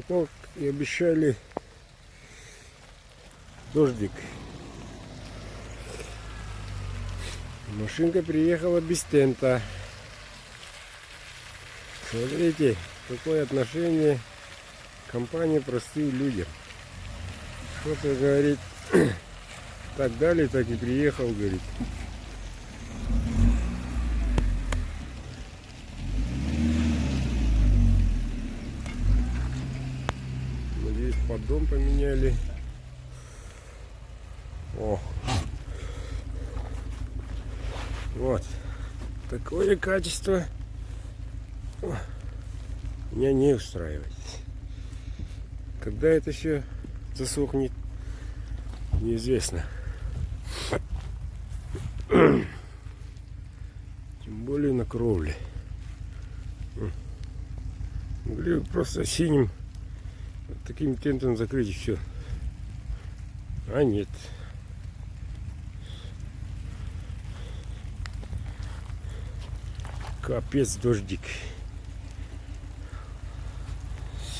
как и обещали, дождик. Машинка приехала без тента. Смотрите, какое отношение компании простым людям. Что-то говорит, так дали, так и приехал, говорит. Надеюсь, поддон поменяли. О, вот такое качество меня не устраивает. Когда это все засохнет, неизвестно. Тем более на кровле. Могли бы просто синим вот таким тентом закрыть и все. А нет. Капец, дождик.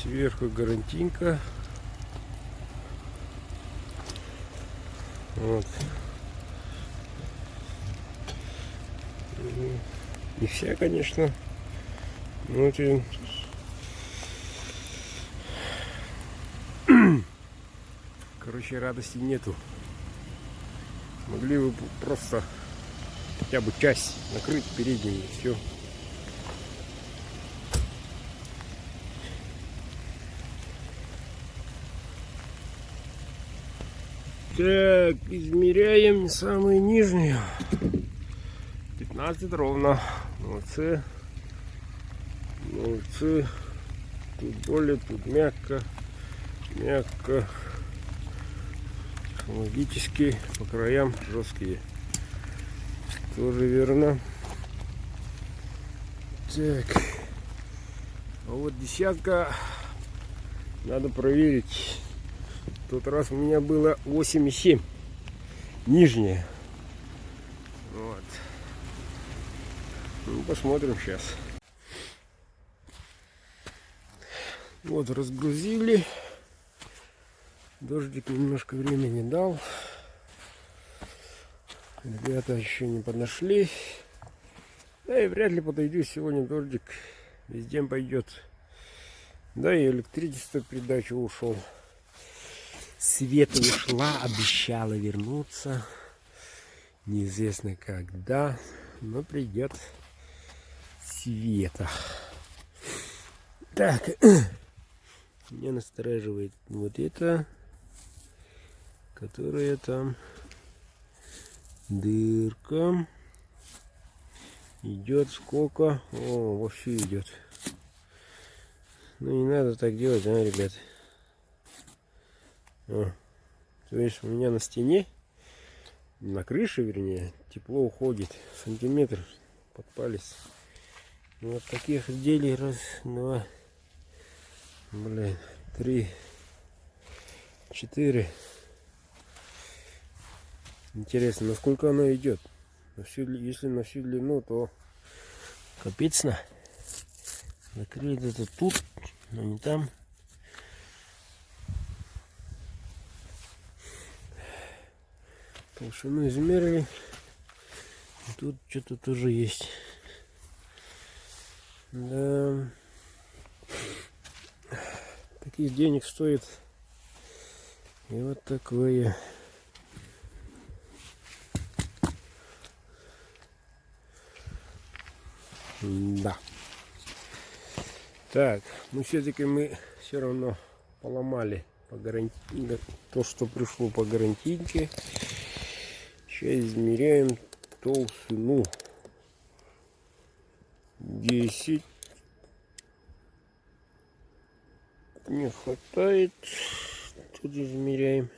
Сверху гарантинка. Вот. Не вся, конечно. Но это... Короче, радости нету. Могли бы просто хотя бы часть накрыть переднюю и все. Так, измеряем самую нижнюю. 15 ровно. Молодцы. Молодцы. Тут более, тут мягко. Мягко. Технологически по краям жесткие. Тоже верно. Так. А вот десятка надо проверить. В тот раз у меня было 8,7 нижняя. Вот. Ну, посмотрим сейчас. Вот, разгрузили. Дождик немножко времени дал. Ребята еще не подошли. Да и вряд ли подойду. Сегодня дождик везде пойдет. Да и электричество в придачу ушел. Света ушла, обещала вернуться. Неизвестно когда, но придет Света. Так, меня настораживает вот это, которая там дырка. Идет сколько? О, вовсю идет. Ну не надо так делать, а, ребят. О, то есть у меня на стене, на крыше, вернее, тепло уходит сантиметр под палец. Вот таких изделий раз, два, блин, 3, 4. Интересно, насколько оно идет. Если на всю длину, то капечно. Закрыт это тут, но не там. Толщину измерили. И тут что-то тоже есть. Да. Таких денег стоит. И вот такое. Да. Так, ну все-таки мы все равно поломали по гарантии, то, что пришло по гарантийке. Сейчас измеряем толщину. 10. Не хватает. Тут измеряем.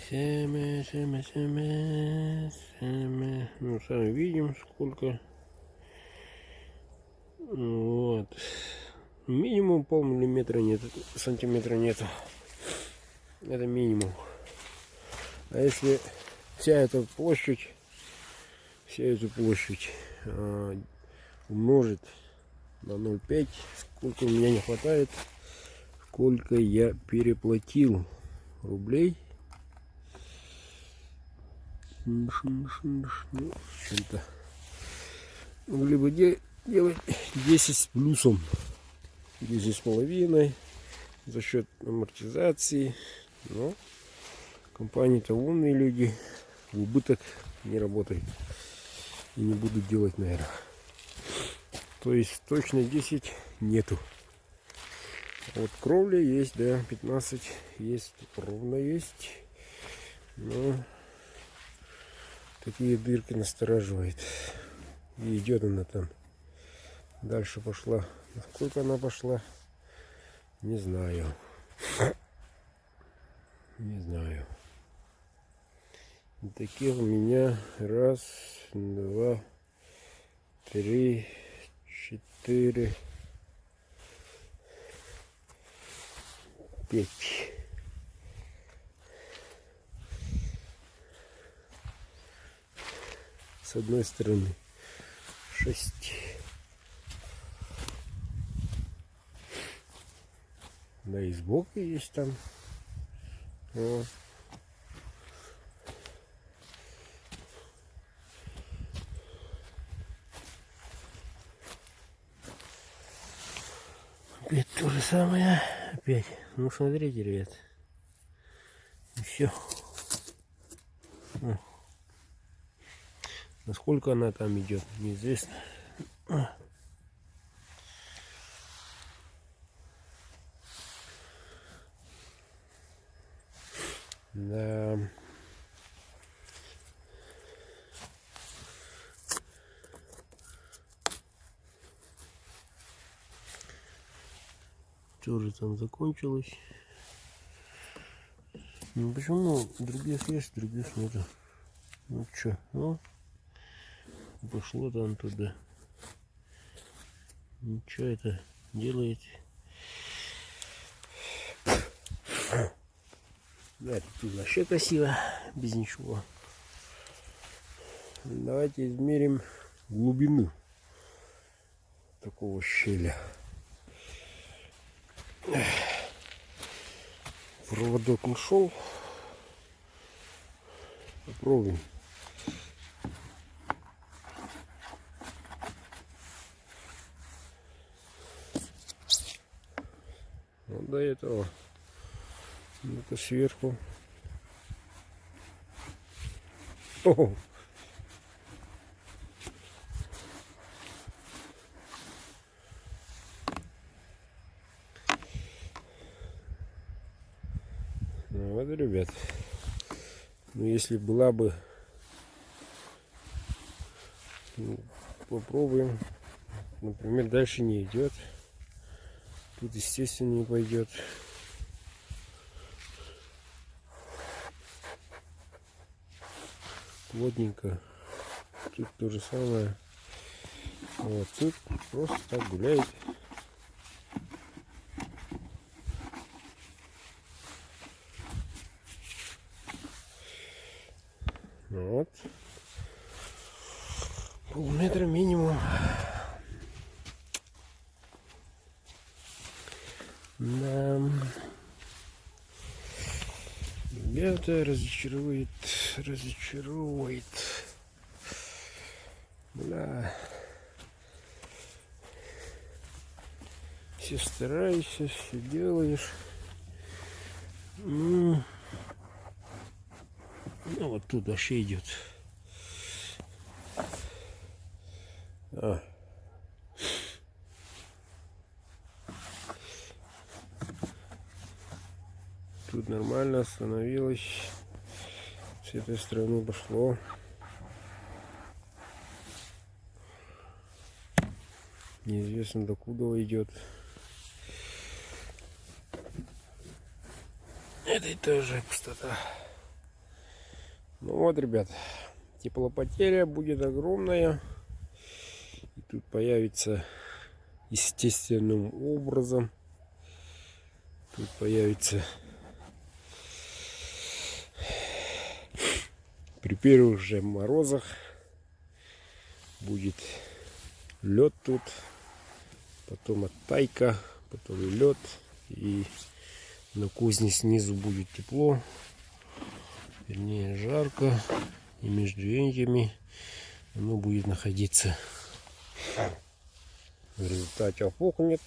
7. Ну, сами видим, сколько. Вот. Минимум полмиллиметра нет, сантиметра нет. Это минимум. А если вся эта площадь умножить на 0,5. Сколько у меня не хватает, сколько я переплатил рублей. Ну, чем-то могли бы делать 10 с плюсом, 10 с половиной за счет амортизации. Но компании-то умные люди, в убыток не работают и не будут делать, наверное. То есть точно 10 нету. А вот кровля есть, да, 15 есть, ровно есть. Но такие дырки настораживает. И идет она там. Дальше пошла. Насколько она пошла, не знаю. Не знаю. И таких у меня раз, два, три, 4, 5. С одной стороны 6. Да и сбоку есть там. О. Опять то же самое. Опять. Ну смотрите, ребят. И все. Насколько она там идет, неизвестно. Да. Тоже там закончилось. Ну почему других есть, других нету? Ну чё, ну пошло там туда. Ничего это делает. Да, тут вообще красиво, без ничего. Давайте измерим глубину такого щеля. Проводок ушел. Попробуем. Вот до этого. Ну-ка сверху. О! Ну вот, ребят. Ну если была бы, ну, попробуем. Например, дальше не идет. Тут естественно не пойдет. Плотненько. Тут то же самое. Вот тут просто так гуляет. Вот. Полметра минимум. Да. Ребята, разочаровывает. Да. Все стараешься, все делаешь. Ну вот тут вообще идет. Тут нормально остановилось. С этой стороны пошло. Неизвестно докуда идет. Это тоже пустота. Ну вот, ребят, теплопотеря будет огромная. И тут появится естественным образом. Тут появится при первых же морозах будет лед тут. потом оттайка, потом лед, и на кузне снизу будет тепло, вернее жарко, и между этими оно будет находиться. В результате опухнет.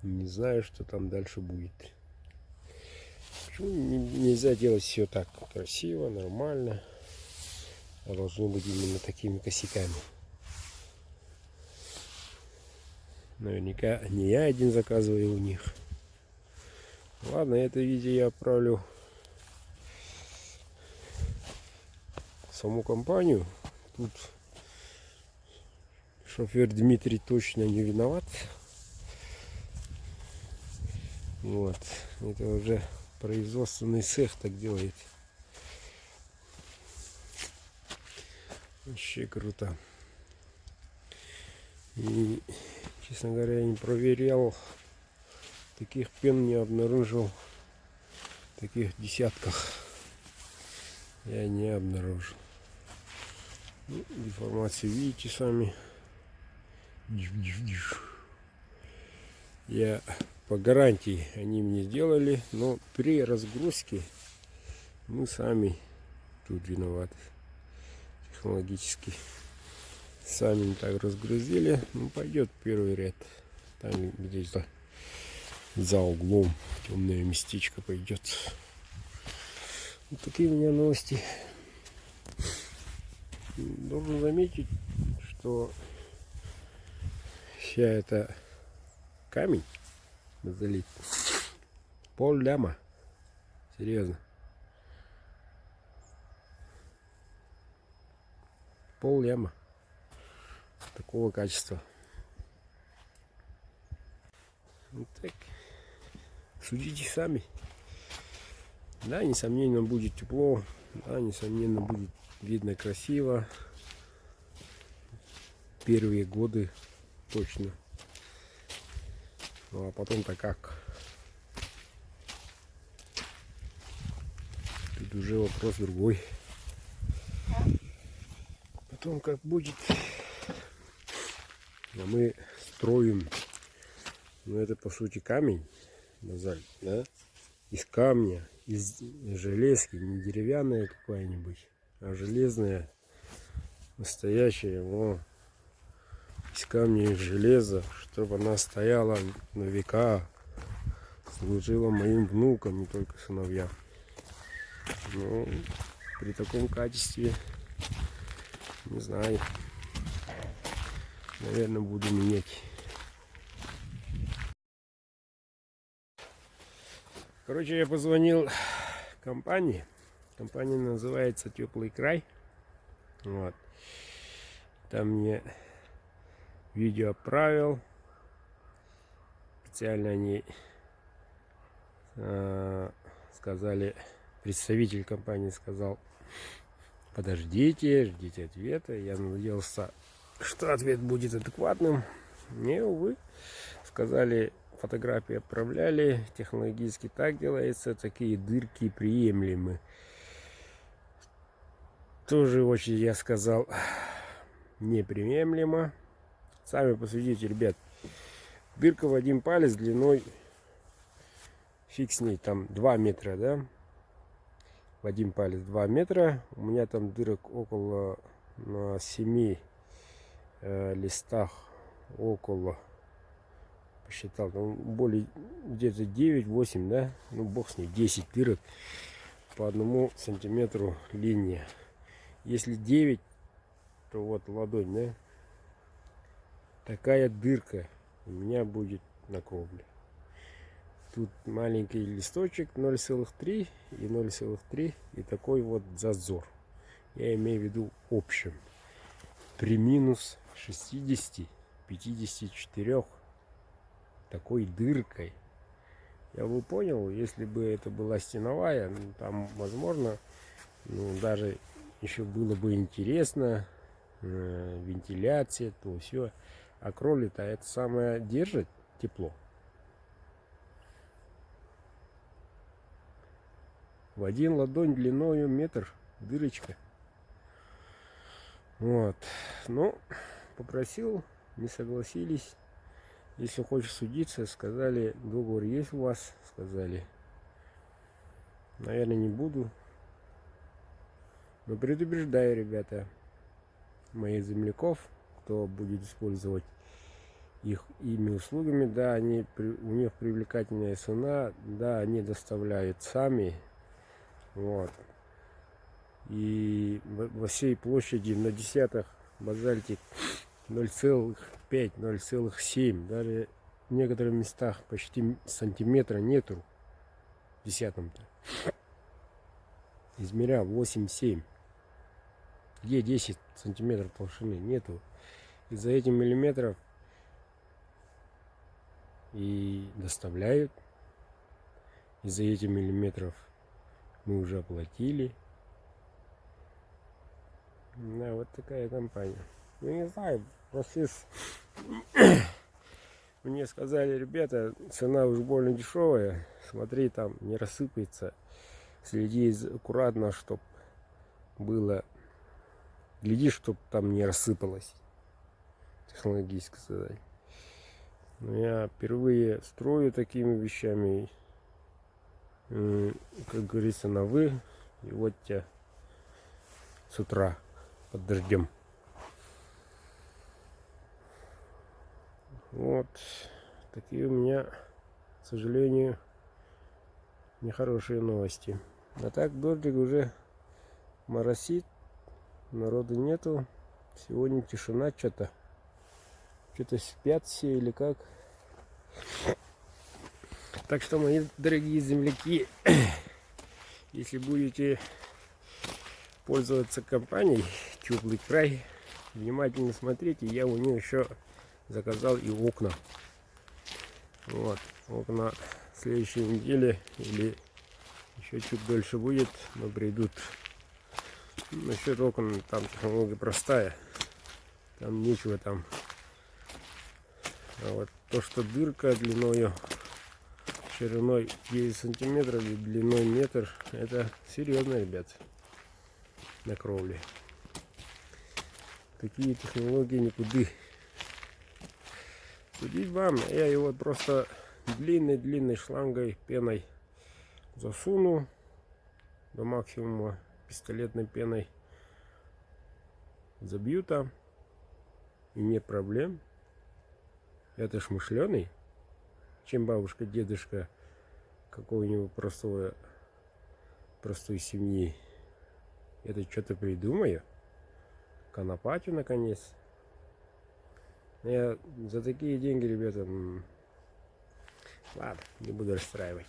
Не знаю, что там дальше будет. Почему нельзя делать все так красиво, нормально, а должно быть именно такими косяками? Наверняка не я один заказываю у них. Ладно, это видео я отправлю в саму компанию. Тут шофер Дмитрий точно не виноват. Вот. Это уже производственный цех так делает. Вообще круто. И, честно говоря, я не проверял. Таких пен не обнаружил. В таких десятках я не обнаружил. Ну, деформацию видите сами. Я по гарантии они мне сделали, но при разгрузке мы сами тут виноваты. Технологически сами не так разгрузили. Ну, пойдет первый ряд. Там где-то за углом темное местечко пойдет. Вот такие у меня новости. Должен заметить, что вся эта камень залить пол-ляма. Серьезно. Пол-ляма. Такого качества. Вот так. Судите сами. Да, несомненно, будет тепло. Да, несомненно, будет видно красиво. Первые годы точно. Ну а потом-то как? Тут уже вопрос другой. Потом как будет. А мы строим. Ну это по сути камень. Базальт, да? Из камня, из железки, не деревянная какая-нибудь, а железная, настоящая, но из камня и железа, чтобы она стояла на века, служила моим внукам, не только сыновьям. Но при таком качестве, не знаю, наверное, буду менять. Короче, я позвонил компании. Компания называется Теплый край. Вот. Там мне видео отправил. Специально они сказали, представитель компании сказал, подождите, ждите ответа. Я надеялся, что ответ будет адекватным. Не, увы. Сказали, фотографии отправляли, технологически так делается, такие дырки приемлемы. Тоже очень, я сказал, неприемлемо. Сами посудите, ребят. Дырка в один палец длиной, фиг с ней, там 2 метра, да? В один палец 2 метра. У меня там дырок около, на 7 листах, около, посчитал, ну, более где-то 9-8, да? Ну, бог с ней, 10 дырок по 1 сантиметру линия. Если 9, то вот ладонь, да? Такая дырка у меня будет на кровле. Тут маленький листочек 0,3 и 0,3 и такой вот зазор. Я имею в виду общем. При минус 60-54 такой дыркой. Я бы понял, если бы это была стеновая, ну, там возможно, ну, даже еще было бы интересно, вентиляция, то все. А кровля-то это самое держит тепло. В один ладонь длиною метр дырочка. Вот. Ну, попросил не согласились. Если хочешь судиться, сказали, договор есть у вас, сказали. Наверное, не буду. Но предупреждаю, ребята, моих земляков, кто будет использовать ими услугами, да, у них привлекательная цена, да, они доставляют сами, вот. И во всей площади на десятых базальтик 0,5, 0,7, даже в некоторых местах почти сантиметра нету в десятом-то. Измерял 8-7. Где 10 сантиметров толщины нету. И за эти миллиметров и доставляют. И за эти миллиметров мы уже оплатили. Да, вот такая компания. Ну, не знаю, процесс. Мне сказали, ребята, цена уж больно дешевая. Смотри, там не рассыпается. Следи аккуратно, чтоб было. Гляди, чтоб там не рассыпалось. Технологически сказать. Но я впервые строю такими вещами. Как говорится, на вы. И вот тебя с утра под дождем. Вот такие у меня, к сожалению, нехорошие новости. А так дождик уже моросит, народу нету. Сегодня тишина что-то. Что-то спят все или как. Так что, мои дорогие земляки, если будете пользоваться компанией Теплый край, внимательно смотрите. Я у них еще заказал и окна. Вот, окна в следующей неделе или еще чуть дольше будет, но придут. Насчет окон, там технология простая. Там нечего там. А вот то, что дырка длиною, шириной 9 сантиметров и длиной метр, это серьезно, ребят, на кровле. Такие технологии никуда. Судить вам, я его просто длинной шлангой, пеной засуну до максимума, пистолетной пеной забью там, и нет проблем. Это ж мышленый, чем бабушка, дедушка какого-нибудь простой семьи. Это что-то придумаю, конопатю наконец. Я за такие деньги, ребята, ладно, не буду расстраивать.